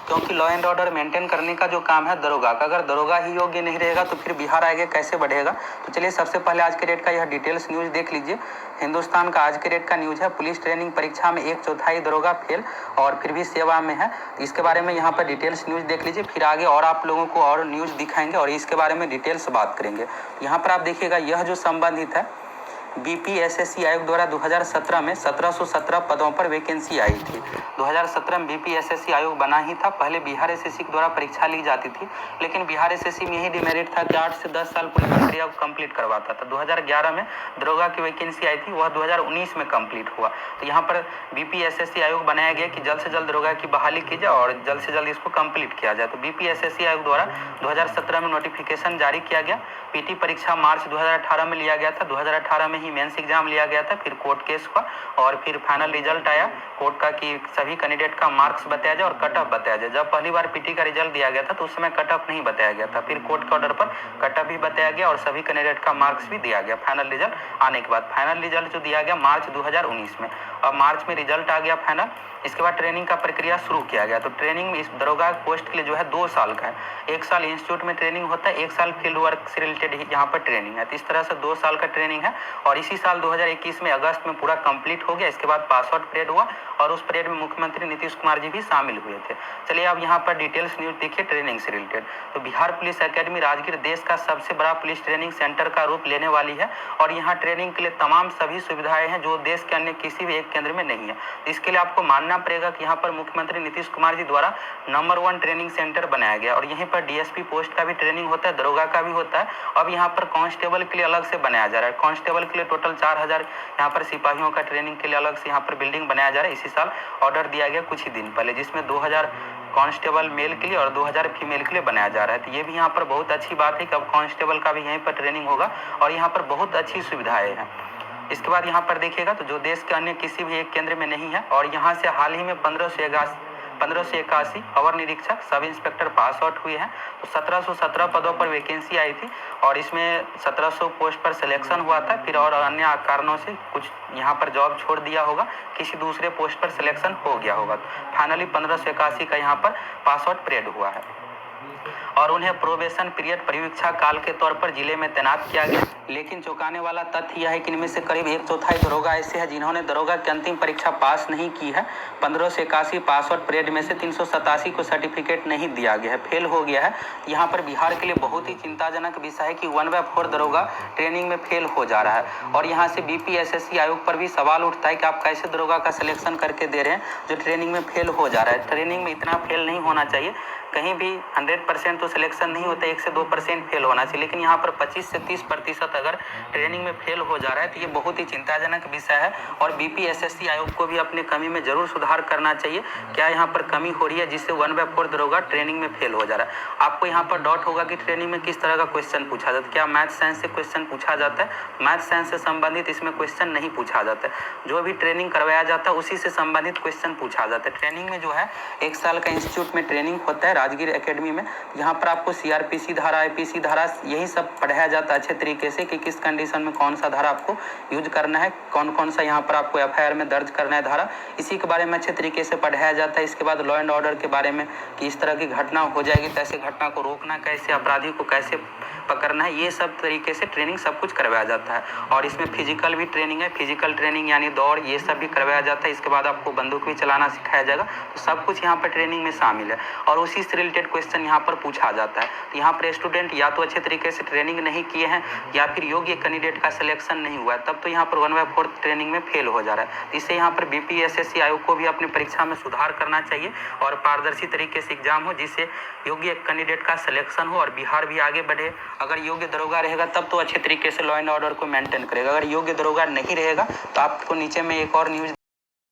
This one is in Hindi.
क्योंकि लॉ एंड ऑर्डर मेंटेन करने का जो काम है दरोगा का, अगर दरोगा ही योग्य नहीं रहेगा तो फिर बिहार आगे कैसे बढ़ेगा। तो चलिए सबसे पहले आज के डेट का यह डिटेल्स न्यूज़ देख लीजिए। हिंदुस्तान का आज के डेट का न्यूज़ है, पुलिस ट्रेनिंग परीक्षा में 1/4 दरोगा फेल और फिर भी सेवा में है। इसके बारे में यहाँ पर डिटेल्स न्यूज़ देख लीजिए, फिर आगे और आप लोगों को और न्यूज़ दिखाएंगे और इसके बारे में डिटेल्स बात करेंगे। यहाँ पर आप देखिएगा, यह जो संबंधित है बीपीएसएससी आयोग द्वारा 2017 में 1717 पदों पर वैकेंसी आई थी। 2017 में बीपीएसएससी आयोग बना ही था। पहले बिहार एसएससी के द्वारा परीक्षा ली जाती थी, लेकिन बिहार एसएससी में यही डिमेरिट था कि 8 से 10 साल पुलिस प्रक्रिया को कंप्लीट करवाता था। 2011 में दरोगा की वैकेंसी आई थी, वह 2019 में कंप्लीट हुआ। तो यहाँ पर बीपीएसएससी आयोग बनाया गया कि जल्द से जल्द दरोगा की बहाली की जाए और जल्द से जल्द इसको कंप्लीट किया जाए। तो बीपीएसएससी आयोग द्वारा 2017 में नोटिफिकेशन जारी किया गया। पीटी परीक्षा मार्च 2018 में लिया गया था। 2018 में ही मेंस एग्जाम लिया गया था, फिर कोर्ट केस हुआ और फिर फाइनल रिजल्ट आया कोर्ट का कि सभी कैंडिडेट का मार्क्स बताया जाए और कट ऑफ बताया जाए। जब पहली बार पीटी का रिजल्ट दिया गया था तो उस समय कट ऑफ नहीं बताया गया था, फिर कोर्ट के ऑर्डर पर कट ऑफ भी बताया गया और सभी कैंडिडेट का मार्क्स भी दिया गया फाइनल रिजल्ट आने के बाद। फाइनल रिजल्ट जो दिया गया मार्च 2019 में, अब मार्च में रिजल्ट आ गया फाइनल। इसके बाद ट्रेनिंग का प्रक्रिया शुरू किया गया। तो ट्रेनिंग में इस दरोगा पोस्ट के लिए जो है 2 साल का है। 1 साल इंस्टीट्यूट में ट्रेनिंग होता है, 1 साल फील्ड वर्क से रिलेटेड यहाँ पर ट्रेनिंग है। तो इस तरह से 2 साल का ट्रेनिंग है और इसी साल 2021 में अगस्त में पूरा कंप्लीट हो गया। इसके बाद पास आउट परेड हुआ और उस परेड में मुख्यमंत्री नीतीश कुमार जी भी शामिल हुए थे। चलिए अब यहाँ पर डिटेल्स न्यूज देखिए ट्रेनिंग से रिलेटेड। तो बिहार पुलिस एकेडमी राजगीर देश का सबसे बड़ा पुलिस ट्रेनिंग सेंटर का रूप लेने वाली है और यहाँ ट्रेनिंग के लिए तमाम सभी सुविधाएं हैं जो देश के अन्य किसी भी एक केंद्र में नहीं है। इसके लिए आपको मानना पड़ेगा कि यहाँ पर मुख्यमंत्री नीतीश कुमार जी द्वारा नंबर 1 ट्रेनिंग सेंटर बनाया गया और यहीं पर डीएसपी पोस्ट का भी ट्रेनिंग होता है, दरोगा का भी होता है। अब यहाँ पर कांस्टेबल के लिए अलग से बनाया जा रहा है। कांस्टेबल के लिए टोटल 4000 यहाँ पर सिपाहियों का ट्रेनिंग के लिए अलग से यहाँ पर बिल्डिंग बनाया जा रहा है। इसी साल ऑर्डर दिया गया कुछ ही दिन पहले, जिसमें 2000 कांस्टेबल मेल के लिए और 2000 फीमेल के लिए बनाया जा रहा है। तो ये भी यहाँ पर बहुत अच्छी बात है कि अब कांस्टेबल का भी यहीं पर ट्रेनिंग होगा और यहाँ पर बहुत अच्छी सुविधाएं हैं। इसके बाद यहाँ पर देखिएगा तो जो देश के अन्य किसी भी एक केंद्र में नहीं है और यहाँ से हाल ही में 1581 अवर निरीक्षक सब इंस्पेक्टर पास आउट हुए हैं। तो 1717 पदों पर वैकेंसी आई थी और इसमें 1700 पोस्ट पर सिलेक्शन हुआ था, फिर और अन्य कारणों से कुछ यहाँ पर जॉब छोड़ दिया होगा, किसी दूसरे पोस्ट पर सिलेक्शन हो गया होगा। फाइनली 1581 का यहाँ पर पास आउट परेड हुआ है और उन्हें प्रोबेशन पीरियड परिवीक्षा काल के तौर पर जिले में तैनात किया गया। लेकिन चौंकाने वाला तथ्य यह है कि इनमें से करीब 1/4 दरोगा ऐसे हैं जिन्होंने दरोगा की अंतिम परीक्षा पास नहीं की है। 1581 पास आउट परेड में से 387 को सर्टिफिकेट नहीं दिया गया है, फेल हो गया है। यहाँ पर बिहार के लिए बहुत ही चिंताजनक विषय है कि 1/4 दरोगा ट्रेनिंग में फेल हो जा रहा है और यहाँ से बीपीएसएससी आयोग पर भी सवाल उठता है कि आप कैसे दरोगा का सिलेक्शन करके दे रहे हैं जो ट्रेनिंग में फेल हो जा रहा है। ट्रेनिंग में इतना फेल नहीं होना चाहिए, कहीं भी 100% तो सिलेक्शन नहीं होता, 1 से 2% फेल होना चाहिए, लेकिन यहाँ पर 25 से 30% अगर ट्रेनिंग में फेल हो जा रहा है तो ये बहुत ही चिंताजनक विषय है और बीपीएसएससी आयोग को भी अपने कमी में जरूर सुधार करना चाहिए। क्या यहाँ पर कमी हो रही है जिससे 1/4 दरोगा ट्रेनिंग में फेल हो जा रहा है। आपको यहाँ पर डाउट होगा कि ट्रेनिंग में किस तरह का क्वेश्चन पूछा जाता है, क्या मैथ साइंस से क्वेश्चन पूछा जाता है। मैथ साइंस से संबंधित इसमें क्वेश्चन नहीं पूछा जाता है, जो भी ट्रेनिंग करवाया जाता है उसी से संबंधित क्वेश्चन पूछा जाता है। ट्रेनिंग में जो है 1 साल का इंस्टीट्यूट में ट्रेनिंग होता है राजगीर एकेडमी में। यहाँ पर आपको सीआरपीसी धारा, आईपीसी धारा यही सब पढ़ाया जाता है अच्छे तरीके से कि किस कंडीशन में कौन सा धारा आपको यूज करना है, कौन कौन सा यहाँ पर आपको एफआईआर में दर्ज करना है धारा, इसी के बारे में अच्छे तरीके से पढ़ाया जाता है। इसके बाद लॉ एंड ऑर्डर के बारे में कि इस तरह की घटना हो जाएगी तो ऐसे घटना को रोकना कैसे, अपराधी को कैसे पकड़ना है, ये सब तरीके से ट्रेनिंग सब कुछ करवाया जाता है। और इसमें फिजिकल भी ट्रेनिंग है, फिजिकल ट्रेनिंग यानी दौड़ ये सब भी करवाया जाता है। इसके बाद आपको बंदूक भी चलाना सिखाया जाएगा। तो सब कुछ यहाँ पर ट्रेनिंग में शामिल है और उसी से रिलेटेड क्वेश्चन यहाँ पर पूछा जाता है। तो यहाँ पर स्टूडेंट या तो अच्छे तरीके से ट्रेनिंग नहीं किए हैं या फिर योग्य कैंडिडेट का सिलेक्शन नहीं हुआ है, तब तो यहाँ पर 1/4 ट्रेनिंग में फेल हो जा रहा है। इससे यहाँ पर बीपीएसएससी आयोग को भी अपनी परीक्षा में सुधार करना चाहिए और पारदर्शी तरीके से एग्जाम हो जिससे योग्य कैंडिडेट का सिलेक्शन हो और बिहार भी आगे बढ़े। अगर योग्य दरोगा रहेगा तब तो अच्छे तरीके से लॉ एंड ऑर्डर को मेंटेन करेगा, अगर योग्य दरोगा नहीं रहेगा तो आपको नीचे में एक और न्यूज़